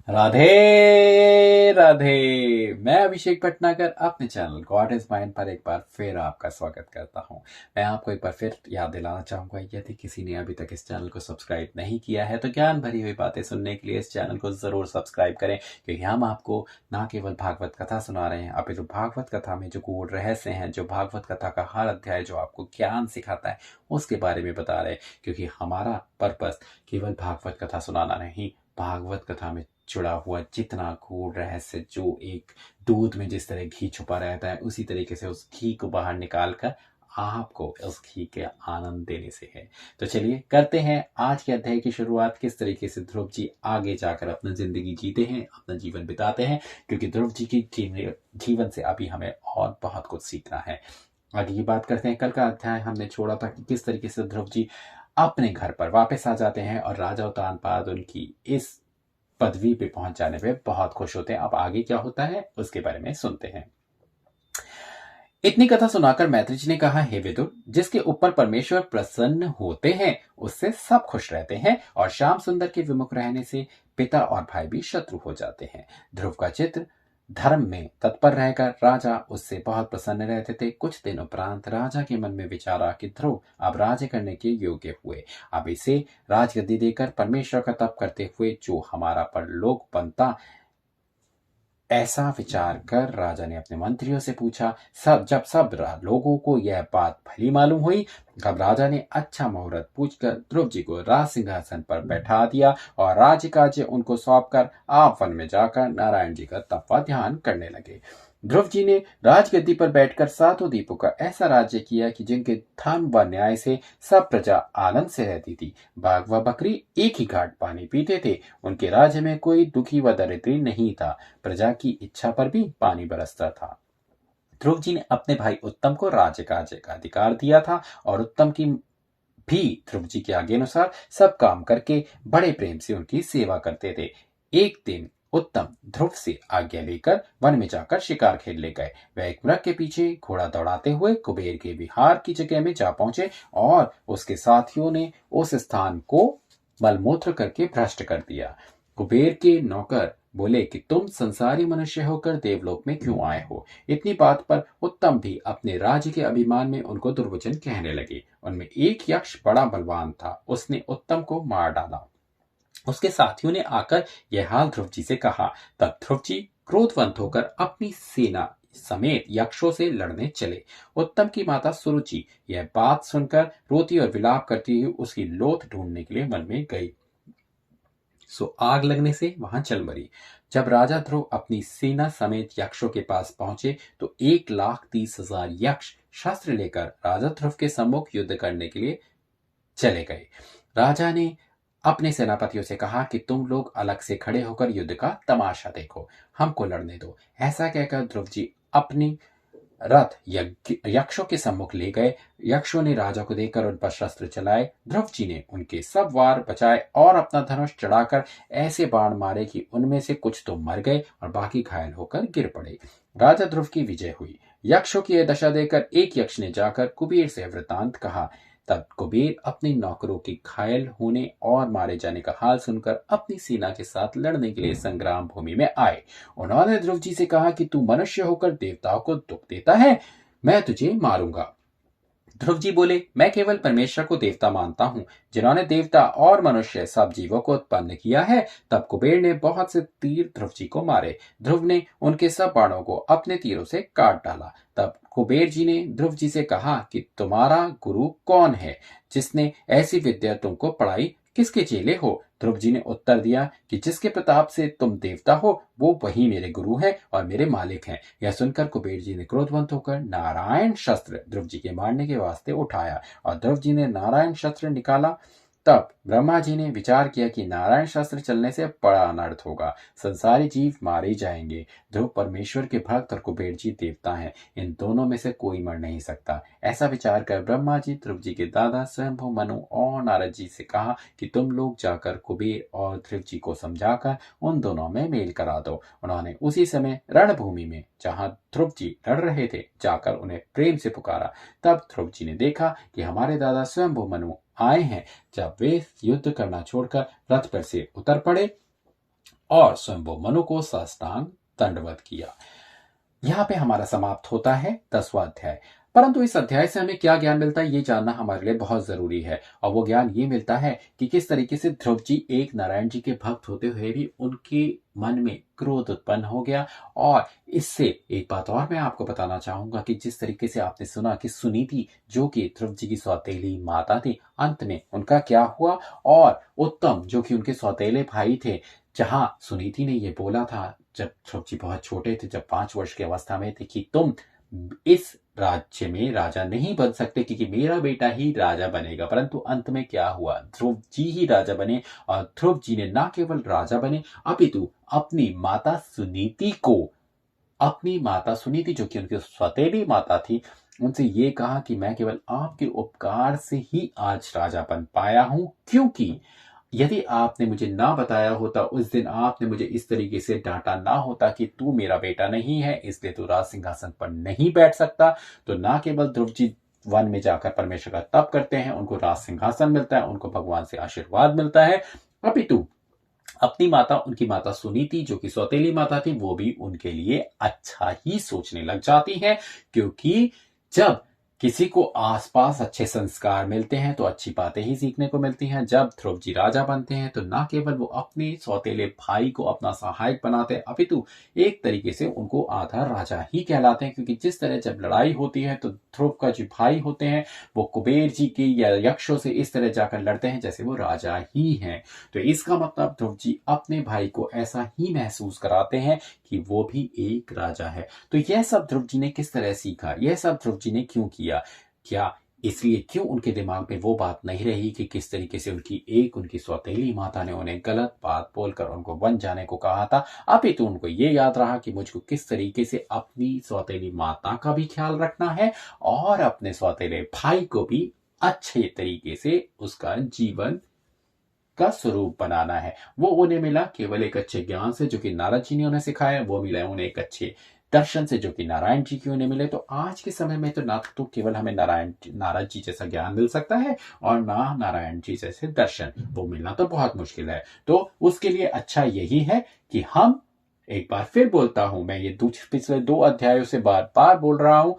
राधे राधे। मैं अभिषेक भटनागर अपने channel God is mind पर एक बार फिर आपका स्वागत करता हूं। मैं आपको एक बार फिर याद दिलाना चाहूंगा, यदि किसी ने अभी तक इस चैनल को सब्सक्राइब नहीं किया है तो ज्ञान भरी हुई बातें सुनने के लिए इस चैनल को जरूर सब्सक्राइब करें, क्योंकि हम आपको ना केवल भागवत कथा सुना रहे हैं, अपितु भागवत कथा में जो गूढ़ रहस्य हैं, जो भागवत कथा का हर अध्याय जो आपको ज्ञान सिखाता है उसके बारे में बता रहे हैं। क्योंकि हमारा पर्पस केवल भागवत कथा सुनाना नहीं, भागवत कथा में जुड़ा हुआ जितना गूढ़ रहस्य, जो एक दूध में जिस तरह घी छुपा रहता है उसी तरीके से उस घी को बाहर निकाल कर आपको उस घी के आनंद देने से है। तो चलिए करते हैं आज के अध्याय की शुरुआत। किस तरीके से ध्रुव जी आगे जाकर अपना जिंदगी जीते हैं, अपना जीवन बिताते हैं, क्योंकि ध्रुव जी की जीवन से अभी हमें और बहुत कुछ सीखना है। आगे की बात करते हैं। कल का अध्याय हमने छोड़ा था कि किस तरीके से ध्रुव जी अपने घर पर वापस आ जाते हैं और राजा उत्तानपाद उनकी इस पदवी पे पहुंच जाने पे बहुत खुश होते हैं। अब आगे क्या होता है उसके बारे में सुनते हैं। इतनी कथा सुनाकर मैत्री जी ने कहा, हे विदुर, जिसके ऊपर परमेश्वर प्रसन्न होते हैं उससे सब खुश रहते हैं, और श्याम सुंदर के विमुख रहने से पिता और भाई भी शत्रु हो जाते हैं। ध्रुव का चित्र धर्म में तत्पर रहकर राजा उससे बहुत प्रसन्न रहते थे। कुछ दिन उपरांत राजा के मन में विचारा कि ध्रुव अब राज्य करने के योग्य हुए, अब इसे राजगद्दी देकर परमेश्वर का तप करते हुए जो हमारा परलोक बनता। ऐसा विचार कर राजा ने अपने मंत्रियों से पूछा। सब लोगों को यह बात भली मालूम हुई, तब राजा ने अच्छा मुहूर्त पूछकर ध्रुव जी को राज सिंहासन पर बैठा दिया और राज्य कार्य उनको सौंपकर आप वन में जाकर नारायण जी का तप व ध्यान करने लगे। ध्रुव जी ने राजगद्दी पर बैठकर सातों दीपों का ऐसा राज्य किया कि जिनके धर्म व न्याय से सब प्रजा आनंद से रहती थी। बाघ व बकरी एक ही घाट पानी पीते थे। उनके राज्य में कोई दुखी व दरिद्री नहीं था। प्रजा की इच्छा पर भी पानी बरसता था। ध्रुव जी ने अपने भाई उत्तम को राज्य कार्य का अधिकार दिया था और उत्तम की भी ध्रुव जी के आगे अनुसार सब काम करके बड़े प्रेम से उनकी सेवा करते थे। एक दिन उत्तम ध्रुव से आज्ञा लेकर वन में जाकर शिकार खेलने गए। वह एक मृग के पीछे घोड़ा दौड़ाते हुए कुबेर के विहार की जगह में जा पहुंचे और उसके साथियों ने उस स्थान को मलमूत्र करके भ्रष्ट कर दिया। कुबेर के नौकर बोले कि तुम संसारी मनुष्य होकर देवलोक में क्यों आए हो। इतनी बात पर उत्तम भी अपने राज्य के अभिमान में उनको दुर्वचन कहने लगे। उनमें एक यक्ष बड़ा बलवान था, उसने उत्तम को मार डाला। उसके साथियों ने आकर यह हाल ध्रुव जी से कहा। तब ध्रुव जी क्रोधवंत होकर अपनी सेना समेत यक्षों से लड़ने चले। उत्तम की माता सुरुचि यह बात सुनकर रोती और विलाप करती हुई उसकी लोथ ढूंढने के लिए वन में गई, सो आग लगने से वहां चल मरी। जब राजा ध्रुव अपनी सेना समेत यक्षों के पास पहुंचे तो 1,30,000 यक्ष शस्त्र लेकर राजा ध्रुव के सम्मुख युद्ध करने के लिए चले गए। राजा ने अपने सेनापतियों से कहा कि तुम लोग अलग से खड़े होकर युद्ध का तमाशा देखो, हमको लड़ने दो। ऐसा कहकर ध्रुव जी अपनी रथ यक्षों के सम्मुख ले गए। यक्षों ने राजा को देखकर उन पर शस्त्र चलाए। ध्रुव जी ने उनके सब वार बचाए और अपना धनुष चढ़ाकर ऐसे बाण मारे कि उनमें से कुछ तो मर गए और बाकी घायल होकर गिर पड़े। राजा ध्रुव की विजय हुई। यक्षों की यह दशा देखकर एक यक्ष ने जाकर कुबेर से वृतांत कहा। तब कुबेर अपने नौकरों के घायल होने और मारे जाने का हाल सुनकर अपनी सेना के साथ लड़ने के लिए संग्राम भूमि में आए। उन्होंने ध्रुव जी से कहा कि तू मनुष्य होकर देवताओं को दुख देता है, मैं तुझे मारूंगा। ध्रुव जी बोले, मैं केवल परमेश्वर को देवता मानता हूँ, जिन्होंने देवता और मनुष्य सब जीवों को उत्पन्न किया है। तब कुबेर ने बहुत से तीर ध्रुव जी को मारे। ध्रुव ने उनके सब बाणों को अपने तीरों से काट डाला। तब कुबेर जी ने ध्रुव जी से कहा कि तुम्हारा गुरु कौन है, जिसने ऐसी विद्या तुमको पढ़ाई, किसके चेले हो। ध्रुव जी ने उत्तर दिया कि जिसके प्रताप से तुम देवता हो वो वही मेरे गुरु हैं और मेरे मालिक हैं। यह सुनकर कुबेर जी ने क्रोधवंत होकर नारायण शस्त्र ध्रुव जी के मारने के वास्ते उठाया और ध्रुव जी ने नारायण शस्त्र निकाला। तब ब्रह्मा जी ने विचार किया कि नारायण शस्त्र चलने से बड़ा अनर्थ होगा, संसारी जीव मारे जाएंगे। ध्रुव परमेश्वर के भक्त और कुबेर जी देवता हैं, इन दोनों में से कोई मर नहीं सकता। ऐसा विचार कर ब्रह्मा जी ध्रुव जी के दादा स्वयंभू मनु और नारद जी से कहा कि तुम लोग जाकर कुबेर और ध्रुव जी को समझाकर उन दोनों में मेल करा दो। उन्होंने उसी समय रणभूमि में जहां ध्रुव जी लड़ रहे थे जाकर उन्हें प्रेम से पुकारा। तब ध्रुव जी ने देखा कि हमारे दादा स्वयंभू मनु आए हैं। जब वे युद्ध करना छोड़कर रथ पर से उतर पड़े और स्वयंभू मनु को साष्टांग दंडवत किया। यहाँ पे हमारा समाप्त होता है 10वां अध्याय। परंतु इस अध्याय से हमें क्या ज्ञान मिलता है ये जानना हमारे लिए बहुत जरूरी है। और वो ज्ञान ये मिलता है कि किस तरीके से ध्रुव जी एक नारायण जी के भक्त होते हुए भी उनके मन में क्रोध उत्पन्न हो गया। और इससे एक बात और मैं आपको बताना चाहूंगा कि जिस तरीके से आपने सुना कि सुनीति जो कि ध्रुव जी की सौतेली माता थी, अंत में उनका क्या हुआ, और उत्तम जो कि उनके सौतेले भाई थे, जहां सुनीति ने ये बोला था जब ध्रुव जी बहुत छोटे थे, जब 5 वर्ष की अवस्था में थे, कि तुम इस राज्य में राजा नहीं बन सकते क्योंकि मेरा बेटा ही राजा बनेगा। परंतु अंत में क्या हुआ, ध्रुव जी ही राजा बने। और ध्रुव जी ने न केवल राजा बने अपितु अपनी माता सुनीति जो कि उनकी सौतेली माता थी, उनसे ये कहा कि मैं केवल आपके उपकार से ही आज राजा बन पाया हूं, क्योंकि यदि आपने मुझे ना बताया होता, उस दिन आपने मुझे इस तरीके से डांटा ना होता कि तू मेरा बेटा नहीं है, इसलिए तू राज सिंहासन पर नहीं बैठ सकता, तो ना केवल ध्रुव जी वन में जाकर परमेश्वर का तप करते हैं, उनको राज सिंहासन मिलता है, उनको भगवान से आशीर्वाद मिलता है, अपितु अपनी माता, उनकी माता सुनीति जो कि सौतेली माता थी, वो भी उनके लिए अच्छा ही सोचने लग जाती है। क्योंकि जब किसी को आसपास अच्छे संस्कार मिलते हैं तो अच्छी बातें ही सीखने को मिलती हैं। जब ध्रुव जी राजा बनते हैं तो ना केवल वो अपने सौतेले भाई को अपना सहायक बनाते हैं, अपितु एक तरीके से उनको आधा राजा ही कहलाते हैं। क्योंकि जिस तरह जब लड़ाई होती है तो ध्रुव का जो भाई होते हैं वो कुबेर जी के या यक्षों से इस तरह जाकर लड़ते हैं जैसे वो राजा ही हैं। तो इसका मतलब ध्रुव जी अपने भाई को ऐसा ही महसूस कराते हैं कि वो भी एक राजा है। तो यह सब ध्रुव जी ने किस तरह सीखा, यह सब ध्रुव जी ने क्यों किया? क्या इसलिए क्यों उनके दिमाग में वो बात नहीं रही कि किस तरीके से उनकी सौतेली माता ने उन्हें गलत बात बोलकर उनको वन जाने को कहा था? अपितु उनको ये याद रहा कि मुझको किस तरीके से अपनी सौतेली माता का भी ख्याल रखना है और अपने सौतेले भाई को भी अच्छे तरीके से उसका जीवन का स्वरूप बनाना है। वो उन्हें मिला केवल एक अच्छे ज्ञान से जो कि नारद जी ने उन्हें सिखाया, वो मिला उन्हें एक अच्छे दर्शन से जो कि नारायण जी की उन्हें मिले। तो आज के समय में तो ना तो केवल हमें नारद जी जैसा ज्ञान मिल सकता है और ना नारायण जी जैसे दर्शन, वो मिलना तो बहुत मुश्किल है। तो उसके लिए अच्छा यही है कि हम, एक बार फिर बोलता हूं मैं, ये पिछले 2 अध्यायों से बार बार बोल रहा हूं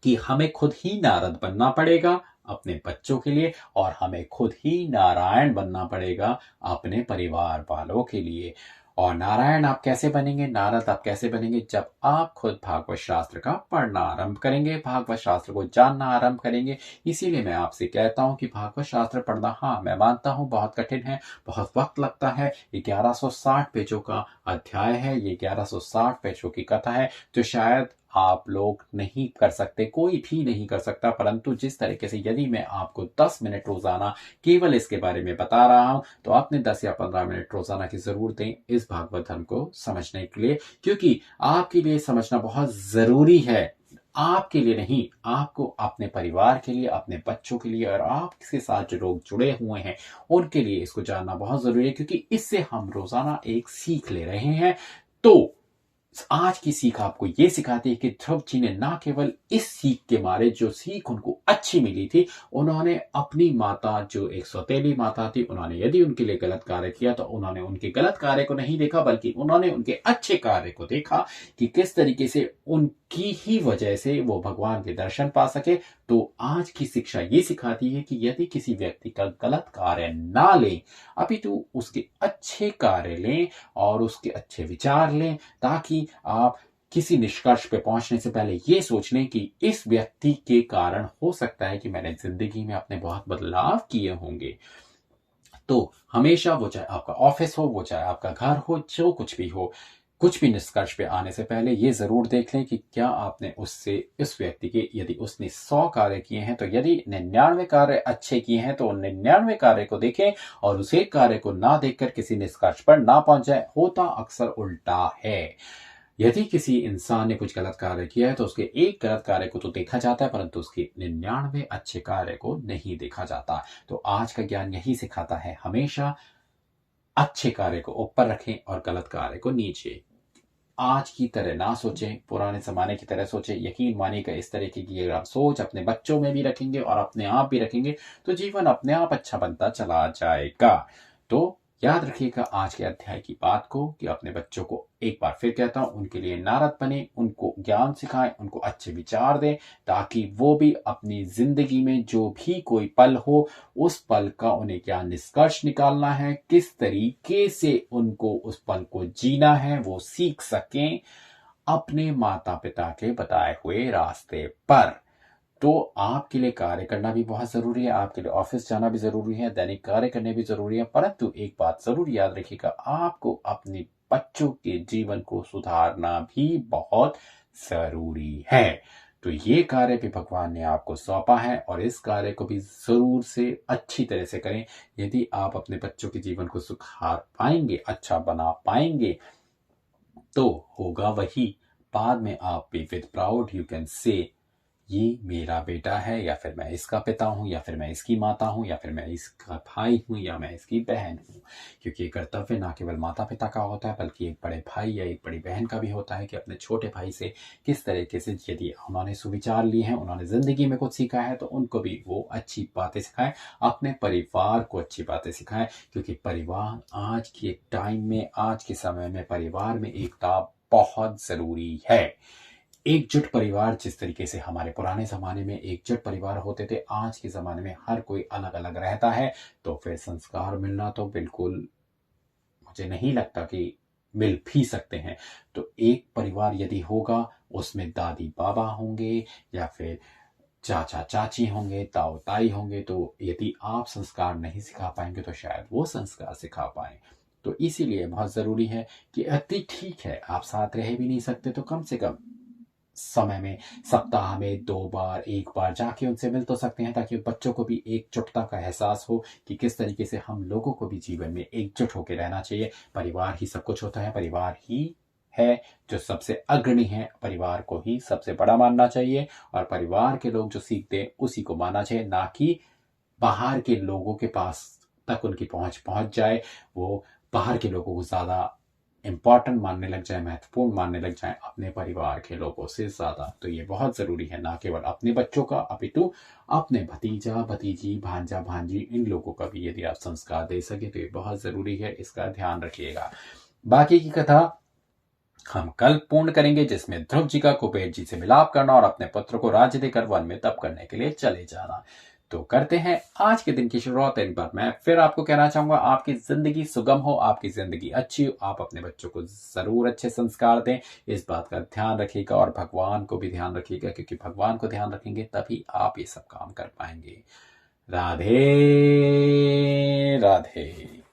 कि हमें खुद ही नारद बनना पड़ेगा अपने बच्चों के लिए, और हमें खुद ही नारायण बनना पड़ेगा अपने परिवार वालों के लिए। और नारायण आप कैसे बनेंगे, नारद आप कैसे बनेंगे? जब आप खुद भागवत शास्त्र का पढ़ना आरंभ करेंगे, भागवत शास्त्र को जानना आरंभ करेंगे। इसीलिए मैं आपसे कहता हूं कि भागवत शास्त्र पढ़ना, हाँ मैं मानता हूं बहुत कठिन है, बहुत वक्त लगता है। 1160 पेजों का अध्याय है, ये 1160 पेजों की कथा है जो शायद आप लोग नहीं कर सकते, कोई भी नहीं कर सकता। परंतु जिस तरीके से यदि मैं आपको 10 मिनट रोजाना केवल इसके बारे में बता रहा हूं, तो आपने 10 या 15 मिनट रोजाना की जरूर दें इस भागवत धर्म को समझने के लिए, क्योंकि आपके लिए समझना बहुत जरूरी है। आपके लिए नहीं, आपको अपने परिवार के लिए, अपने बच्चों के लिए और आपके साथ जो लोग जुड़े हुए हैं उनके लिए इसको जानना बहुत जरूरी है, क्योंकि इससे हम रोजाना एक सीख ले रहे हैं। तो आज की सीख आपको यह सिखाती है कि ध्रुव जी ने ना केवल इस सीख के मारे, जो सीख उनको अच्छी मिली थी, उन्होंने अपनी माता जो एक सौतेली माता थी, उन्होंने यदि उनके लिए गलत कार्य किया तो उन्होंने उनके गलत कार्य को नहीं देखा, बल्कि उन्होंने उनके अच्छे कार्य को देखा कि किस तरीके से उनकी ही वजह से वो भगवान के दर्शन पा सके। तो आज की शिक्षा ये सिखाती है कि यदि किसी व्यक्ति का गलत कार्य ना लें, अपितु उसके अच्छे कार्य लें और उसके अच्छे विचार लें, ताकि आप किसी निष्कर्ष पे पहुंचने से पहले ये सोच लें कि इस व्यक्ति के कारण हो सकता है कि मैंने जिंदगी में अपने बहुत बदलाव किए होंगे। तो हमेशा, वो चाहे आपका ऑफिस हो, वो चाहे आपका घर हो, जो कुछ भी हो, कुछ भी निष्कर्ष पे आने से पहले ये जरूर देख लें कि क्या आपने उससे, इस व्यक्ति के, यदि उसने 100 कार्य किए हैं तो यदि 99 कार्य अच्छे किए हैं तो 99 कार्य को देखें और उस एक कार्य को ना देखकर किसी निष्कर्ष पर ना पहुंच जाए। होता अक्सर उल्टा है। यदि किसी इंसान ने कुछ गलत कार्य किया है तो उसके एक गलत कार्य को तो देखा जाता है, परंतु उसके 99 अच्छे कार्य को नहीं देखा जाता। तो आज का ज्ञान यही सिखाता है, हमेशा अच्छे कार्य को ऊपर रखें और गलत कार्य को नीचे। आज की तरह ना सोचें, पुराने जमाने की तरह सोचें। यकीन मानिएगा, इस तरीके की अगर आप सोच अपने बच्चों में भी रखेंगे और अपने आप भी रखेंगे तो जीवन अपने आप अच्छा बनता चला जाएगा। तो याद रखिएगा आज के अध्याय की बात को कि अपने बच्चों को एक बार फिर कहता हूं, उनके लिए नारद बने, उनको ज्ञान सिखाएं, उनको अच्छे विचार दें, ताकि वो भी अपनी जिंदगी में जो भी कोई पल हो, उस पल का उन्हें क्या निष्कर्ष निकालना है, किस तरीके से उनको उस पल को जीना है, वो सीख सकें अपने माता पिता के बताए हुए रास्ते पर। तो आपके लिए कार्य करना भी बहुत जरूरी है, आपके लिए ऑफिस जाना भी जरूरी है, दैनिक कार्य करने भी जरूरी है, परंतु एक बात जरूर याद रखिएगा, आपको अपने बच्चों के जीवन को सुधारना भी बहुत जरूरी है। तो ये कार्य भी भगवान ने आपको सौंपा है और इस कार्य को भी जरूर से अच्छी तरह से करें। यदि आप अपने बच्चों के जीवन को सुधार पाएंगे, अच्छा बना पाएंगे, तो होगा वही, बाद में आप भी with proud you can say ये मेरा बेटा है, या फिर मैं इसका पिता हूं, या फिर मैं इसकी माता हूं, या फिर मैं इसका भाई हूं, या मैं इसकी बहन हूं। क्योंकि ये कर्तव्य ना केवल माता पिता का होता है, बल्कि एक बड़े भाई या एक बड़ी बहन का भी होता है कि अपने छोटे भाई से किस तरीके से, यदि उन्होंने सुविचार लिए हैं, उन्होंने जिंदगी में कुछ सीखा है, तो उनको भी वो अच्छी बातें सिखाएं, अपने परिवार को अच्छी बातें सिखाएं। क्योंकि परिवार आज के टाइम में, आज के समय में परिवार में एकता बहुत जरूरी है। एकजुट परिवार, जिस तरीके से हमारे पुराने जमाने में एकजुट परिवार होते थे, आज के जमाने में हर कोई अलग अलग रहता है, तो फिर संस्कार मिलना तो बिल्कुल मुझे नहीं लगता कि मिल भी सकते हैं। तो एक परिवार यदि होगा, उसमें दादी बाबा होंगे, या फिर चाचा चाची होंगे, ताऊ ताई होंगे, तो यदि आप संस्कार नहीं सिखा पाएंगे तो शायद वो संस्कार सिखा पाए। तो इसीलिए बहुत जरूरी है कि अति ठीक है, आप साथ रह भी नहीं सकते तो कम से कम समय में, सप्ताह में 2 बार 1 बार जाके उनसे मिल तो सकते हैं, ताकि बच्चों को भी एकजुटता का एहसास हो कि किस तरीके से हम लोगों को भी जीवन में एकजुट होकर रहना चाहिए। परिवार ही सब कुछ होता है, परिवार ही है जो सबसे अग्रणी है, परिवार को ही सबसे बड़ा मानना चाहिए, और परिवार के लोग जो सीखते हैं उसी को मानना चाहिए, ना कि बाहर के लोगों के पास तक उनकी पहुंच जाए, वो बाहर के लोगों को ज्यादा इंपॉर्टेंट मानने लग जाए, महत्वपूर्ण मानने लग जाए अपने परिवार के लोगों से ज्यादा। तो ये बहुत जरूरी है, ना केवल अपने बच्चों का, अपितु अपने भतीजा भतीजी, भांजा भांजी, इन लोगों का भी यदि आप संस्कार दे सके तो ये बहुत जरूरी है, इसका ध्यान रखिएगा। बाकी की कथा हम कल पूर्ण करेंगे, जिसमें ध्रुव जी का कुबेर जी से मिलाप करना और अपने पुत्र को राज्य देकर वन में तप करने के लिए चले जाना। तो करते हैं आज के दिन की शुरुआत। एक बार मैं फिर आपको कहना चाहूंगा, आपकी जिंदगी सुगम हो, आपकी जिंदगी अच्छी हो, आप अपने बच्चों को जरूर अच्छे संस्कार दें, इस बात का ध्यान रखिएगा, और भगवान को भी ध्यान रखिएगा, क्योंकि भगवान को ध्यान रखेंगे तभी आप ये सब काम कर पाएंगे। राधे राधे।